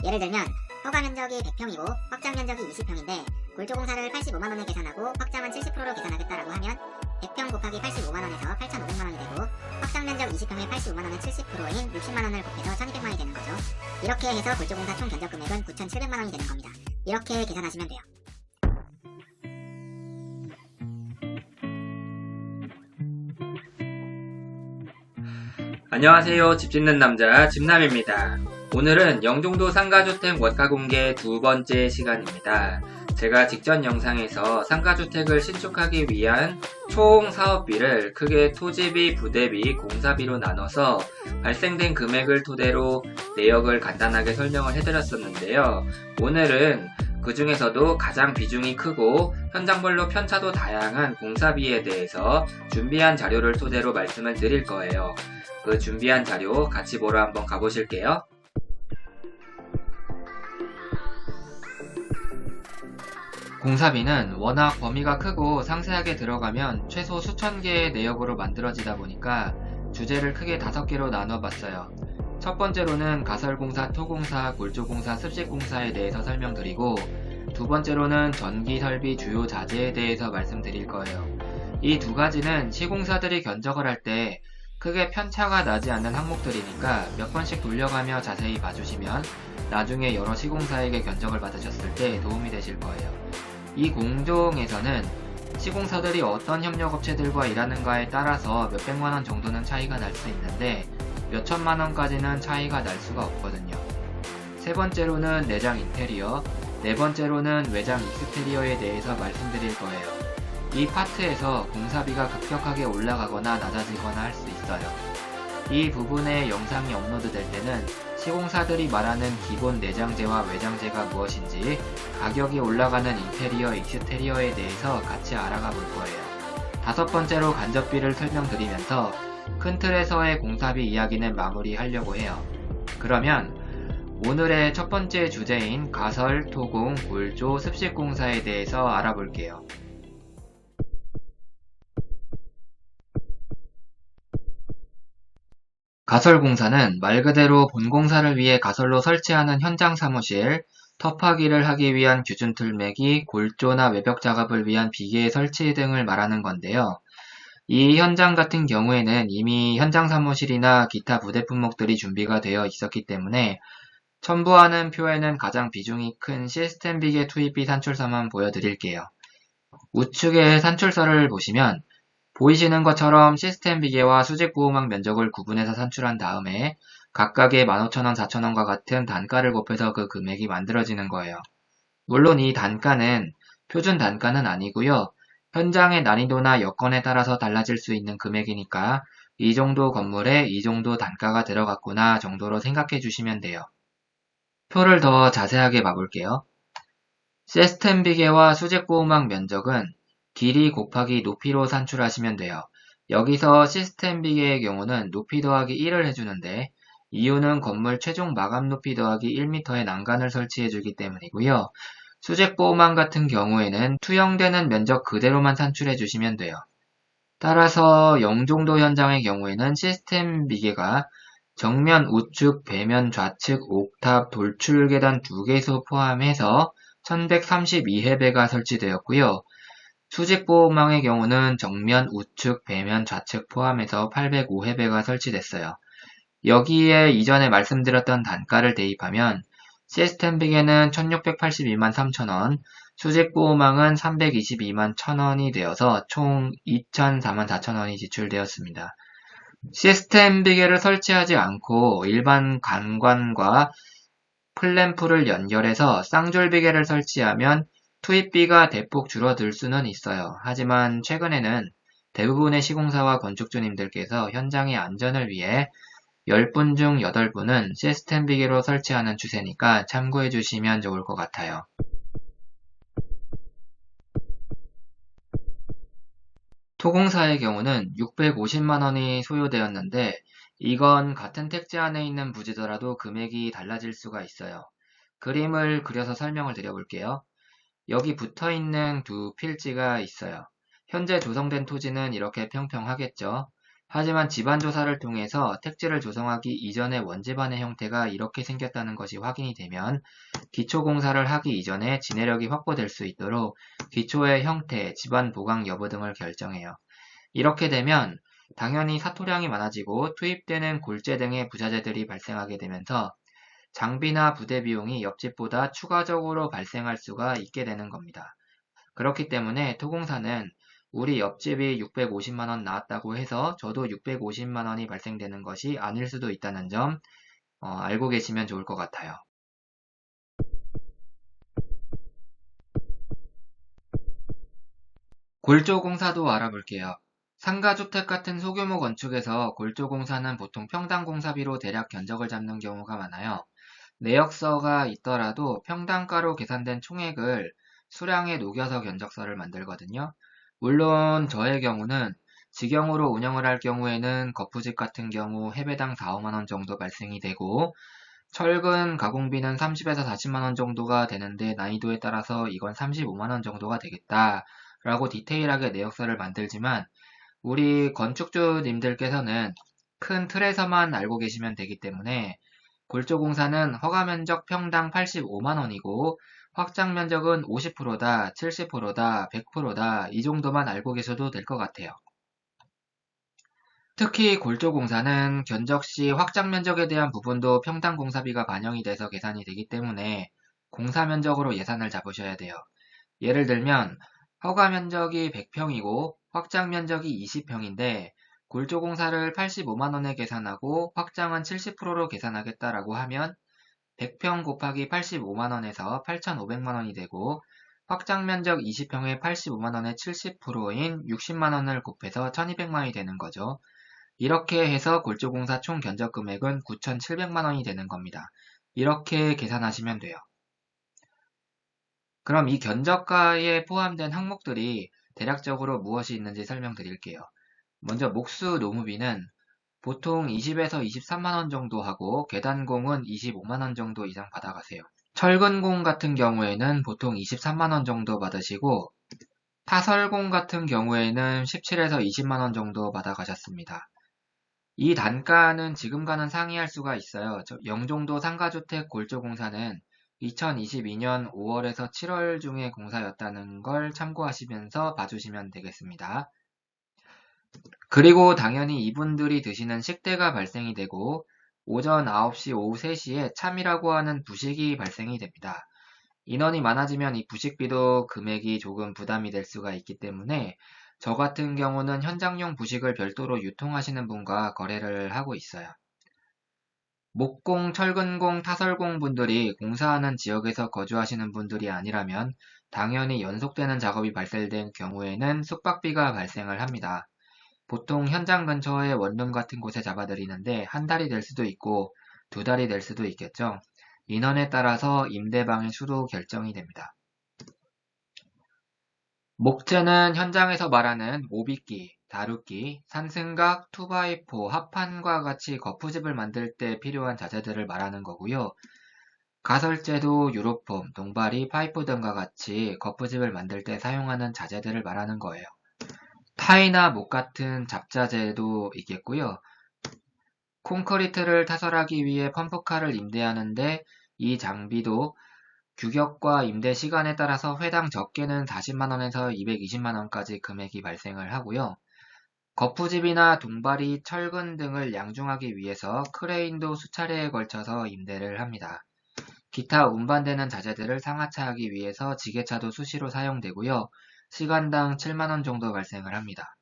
예를 들면 허가 면적이 100평이고 확장 면적이 20평인데 골조공사를 85만원에 계산하고 확장은 70%로 계산하겠다라고 하면 100평 곱하기 85만원에서 8,500만원이 되고 확장 면적 20평에 85만원은 70%인 60만원을 곱해서 1200만원이 되는 거죠. 이렇게 해서 골조공사 총 견적 금액은 9,700만원이 되는 겁니다. 이렇게 계산하시면 돼요. 안녕하세요. 집 짓는 남자 집남입니다. 오늘은 영종도 상가주택 원가공개 두 번째 시간입니다. 제가 직전 영상에서 상가주택을 신축하기 위한 총 사업비를 크게 토지비, 부대비, 공사비로 나눠서 발생된 금액을 토대로 내역을 간단하게 설명을 해드렸었는데요. 오늘은 그 중에서도 가장 비중이 크고 현장별로 편차도 다양한 공사비에 대해서 준비한 자료를 토대로 말씀을 드릴 거예요. 그 준비한 자료 같이 보러 한번 가보실게요. 공사비는 워낙 범위가 크고 상세하게 들어가면 최소 수천 개의 내역으로 만들어지다 보니까 주제를 크게 5개로 나눠봤어요. 첫 번째로는 가설공사, 토공사, 골조공사, 습식공사에 대해서 설명드리고, 두 번째로는 전기 설비 주요 자재에 대해서 말씀드릴 거예요. 이 두 가지는 시공사들이 견적을 할 때 크게 편차가 나지 않는 항목들이니까 몇 번씩 돌려가며 자세히 봐주시면 나중에 여러 시공사에게 견적을 받으셨을 때 도움이 되실 거예요. 이 공정에서는 시공사들이 어떤 협력업체들과 일하는가에 따라서 몇백만원 정도는 차이가 날 수 있는데 몇천만원까지는 차이가 날 수가 없거든요. 세 번째로는 내장 인테리어, 네 번째로는 외장 익스테리어에 대해서 말씀드릴 거예요. 이 파트에서 공사비가 급격하게 올라가거나 낮아지거나 할 수 있어요. 이 부분의 영상이 업로드될 때는 시공사들이 말하는 기본 내장재와 외장재가 무엇인지, 가격이 올라가는 인테리어, 익스테리어에 대해서 같이 알아가 볼 거예요. 다섯 번째로 간접비를 설명드리면서 큰 틀에서의 공사비 이야기는 마무리하려고 해요. 그러면 오늘의 첫 번째 주제인 가설, 토공, 골조, 습식공사에 대해서 알아볼게요. 가설공사는 말 그대로 본공사를 위해 가설로 설치하는 현장 사무실, 터파기를 하기 위한 규준 틀매기, 골조나 외벽 작업을 위한 비계 설치 등을 말하는 건데요. 이 현장 같은 경우에는 이미 현장 사무실이나 기타 부대 품목들이 준비가 되어 있었기 때문에 첨부하는 표에는 가장 비중이 큰 시스템 비계 투입비 산출서만 보여드릴게요. 우측의 산출서를 보시면 보이시는 것처럼 시스템 비계와 수직 보호막 면적을 구분해서 산출한 다음에 각각의 15,000원, 4,000원과 같은 단가를 곱해서 그 금액이 만들어지는 거예요. 물론 이 단가는 표준 단가는 아니고요. 현장의 난이도나 여건에 따라서 달라질 수 있는 금액이니까 이 정도 건물에 이 정도 단가가 들어갔구나 정도로 생각해 주시면 돼요. 표를 더 자세하게 봐볼게요. 시스템 비계와 수직 보호막 면적은 길이 곱하기 높이로 산출하시면 돼요. 여기서 시스템 비계의 경우는 높이 더하기 1을 해주는데 이유는 건물 최종 마감 높이 더하기 1m의 난간을 설치해주기 때문이고요. 수직 보호막 같은 경우에는 투영되는 면적 그대로만 산출해주시면 돼요. 따라서 영종도 현장의 경우에는 시스템 비계가 정면 우측, 배면 좌측, 옥탑, 돌출 계단 2개소 포함해서 1132회배가 설치되었고요. 수직 보호망의 경우는 정면 우측, 배면 좌측 포함해서 805회배가 설치됐어요. 여기에 이전에 말씀드렸던 단가를 대입하면 시스템 비계는 1682만 3천원, 수직 보호망은 322만 1천원이 되어서 총 2004만 4천원이 지출되었습니다. 시스템 비계를 설치하지 않고 일반 간관과 클램프를 연결해서 쌍줄 비계를 설치하면 투입비가 대폭 줄어들 수는 있어요. 하지만 최근에는 대부분의 시공사와 건축주님들께서 현장의 안전을 위해 10분 중 8분은 시스템 비계로 설치하는 추세니까 참고해 주시면 좋을 것 같아요. 토공사의 경우는 650만원이 소요되었는데 이건 같은 택지 안에 있는 부지더라도 금액이 달라질 수가 있어요. 그림을 그려서 설명을 드려볼게요. 여기 붙어있는 두 필지가 있어요. 현재 조성된 토지는 이렇게 평평하겠죠. 하지만 집안조사를 통해서 택지를 조성하기 이전의 원집안의 형태가 이렇게 생겼다는 것이 확인이 되면 기초공사를 하기 이전에 지내력이 확보될 수 있도록 기초의 형태, 집안 보강 여부 등을 결정해요. 이렇게 되면 당연히 사토량이 많아지고 투입되는 골재 등의 부자재들이 발생하게 되면서 장비나 부대 비용이 옆집보다 추가적으로 발생할 수가 있게 되는 겁니다. 그렇기 때문에 토공사는 우리 옆집이 650만 원 나왔다고 해서 저도 650만 원이 발생되는 것이 아닐 수도 있다는 점 알고 계시면 좋을 것 같아요. 골조공사도 알아볼게요. 상가주택 같은 소규모 건축에서 골조공사는 보통 평당 공사비로 대략 견적을 잡는 경우가 많아요. 내역서가 있더라도 평당가로 계산된 총액을 수량에 녹여서 견적서를 만들거든요. 물론 저의 경우는 직영으로 운영을 할 경우에는 거푸집 같은 경우 해배당 4, 5만 원 정도 발생이 되고 철근 가공비는 30에서 40만 원 정도가 되는데 난이도에 따라서 이건 35만 원 정도가 되겠다 라고 디테일하게 내역서를 만들지만 우리 건축주님들께서는 큰 틀에서만 알고 계시면 되기 때문에 골조공사는 허가면적 평당 85만원이고 확장면적은 50%다, 70%다, 100%다 이 정도만 알고 계셔도 될 것 같아요. 특히 골조공사는 견적시 확장면적에 대한 부분도 평당 공사비가 반영이 돼서 계산이 되기 때문에 공사면적으로 예산을 잡으셔야 돼요. 예를 들면 허가면적이 100평이고 확장면적이 20평인데 골조공사를 85만원에 계산하고 확장은 70%로 계산하겠다라고 하면 100평 곱하기 85만원에서 8,500만원이 되고 확장면적 20평에 85만원의 70%인 60만원을 곱해서 1,200만원이 되는 거죠. 이렇게 해서 골조공사 총 견적 금액은 9,700만원이 되는 겁니다. 이렇게 계산하시면 돼요. 그럼 이 견적가에 포함된 항목들이 대략적으로 무엇이 있는지 설명드릴게요. 먼저 목수 노무비는 보통 20에서 23만원 정도 하고 계단공은 25만원 정도 이상 받아가세요. 철근공 같은 경우에는 보통 23만원 정도 받으시고 타설공 같은 경우에는 17에서 20만원 정도 받아가셨습니다. 이 단가는 지금과는 상이할 수가 있어요. 영종도 상가주택 골조공사는 2022년 5월에서 7월 중에 공사였다는 걸 참고하시면서 봐주시면 되겠습니다. 그리고 당연히 이분들이 드시는 식대가 발생이 되고 오전 9시, 오후 3시에 참이라고 하는 부식이 발생이 됩니다. 인원이 많아지면 이 부식비도 금액이 조금 부담이 될 수가 있기 때문에 저 같은 경우는 현장용 부식을 별도로 유통하시는 분과 거래를 하고 있어요. 목공, 철근공, 타설공 분들이 공사하는 지역에서 거주하시는 분들이 아니라면 당연히 연속되는 작업이 발생된 경우에는 숙박비가 발생을 합니다. 보통 현장 근처의 원룸 같은 곳에 잡아드리는데 한 달이 될 수도 있고 두 달이 될 수도 있겠죠. 인원에 따라서 임대방의 수도 결정이 됩니다. 목재는 현장에서 말하는 모비기, 다루기, 산승각, 투바이포, 합판과 같이 거푸집을 만들 때 필요한 자재들을 말하는 거고요. 가설재도 유로폼, 동바리, 파이프 등과 같이 거푸집을 만들 때 사용하는 자재들을 말하는 거예요. 타이나 목 같은 잡자재도 있겠고요. 콘크리트를 타설하기 위해 펌프카를 임대하는데 이 장비도 규격과 임대 시간에 따라서 회당 적게는 40만원에서 220만원까지 금액이 발생을 하고요. 거푸집이나 동바리, 철근 등을 양중하기 위해서 크레인도 수차례에 걸쳐서 임대를 합니다. 기타 운반되는 자재들을 상하차하기 위해서 지게차도 수시로 사용되고요. 시간당 7만원 정도 발생을 합니다.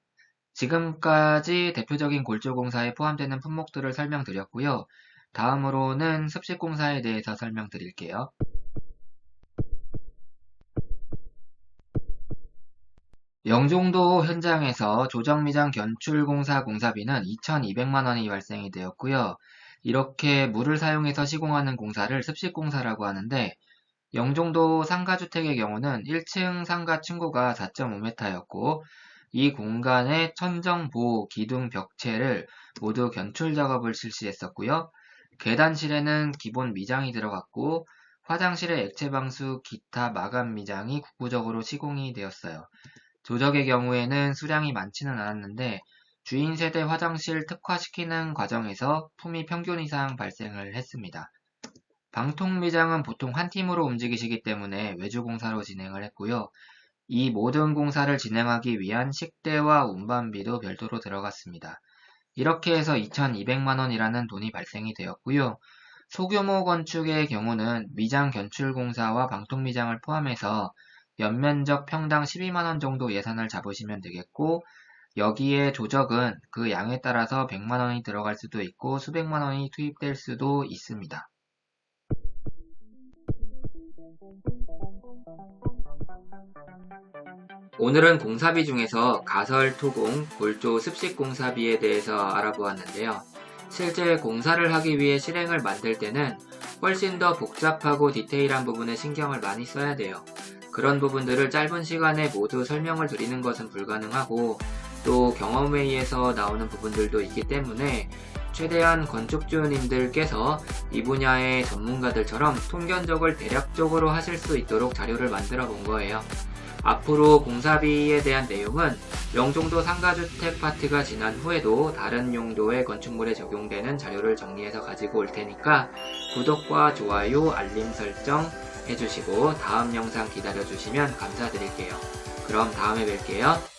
지금까지 대표적인 골조공사에 포함되는 품목들을 설명드렸고요. 다음으로는 습식공사에 대해서 설명드릴게요. 영종도 현장에서 조정미장 견출공사 공사비는 2,200만원이 발생이 되었고요. 이렇게 물을 사용해서 시공하는 공사를 습식공사라고 하는데 영종도 상가주택의 경우는 1층 상가 층고가 4.5m였고 이 공간에 천정, 보호, 기둥, 벽체를 모두 견출 작업을 실시했었고요. 계단실에는 기본 미장이 들어갔고 화장실의 액체 방수, 기타 마감 미장이 국부적으로 시공이 되었어요. 조적의 경우에는 수량이 많지는 않았는데 주인 세대 화장실 특화시키는 과정에서 품위 평균 이상 발생을 했습니다. 방통미장은 보통 한 팀으로 움직이시기 때문에 외주공사로 진행을 했고요. 이 모든 공사를 진행하기 위한 식대와 운반비도 별도로 들어갔습니다. 이렇게 해서 2,200만원이라는 돈이 발생이 되었고요. 소규모 건축의 경우는 미장 견출공사와 방통미장을 포함해서 연면적 평당 12만원 정도 예산을 잡으시면 되겠고, 여기에 조적은 그 양에 따라서 100만원이 들어갈 수도 있고 수백만원이 투입될 수도 있습니다. 오늘은 공사비 중에서 가설, 토공, 골조, 습식 공사비에 대해서 알아보았는데요. 실제 공사를 하기 위해 실행을 만들 때는 훨씬 더 복잡하고 디테일한 부분에 신경을 많이 써야 돼요. 그런 부분들을 짧은 시간에 모두 설명을 드리는 것은 불가능하고, 또 경험에 의해서 나오는 부분들도 있기 때문에 최대한 건축주님들께서 이 분야의 전문가들처럼 통견적을 대략적으로 하실 수 있도록 자료를 만들어 본 거예요. 앞으로 공사비에 대한 내용은 영종도 상가주택 파트가 지난 후에도 다른 용도의 건축물에 적용되는 자료를 정리해서 가지고 올 테니까 구독과 좋아요, 알림 설정 해주시고 다음 영상 기다려주시면 감사드릴게요. 그럼 다음에 뵐게요.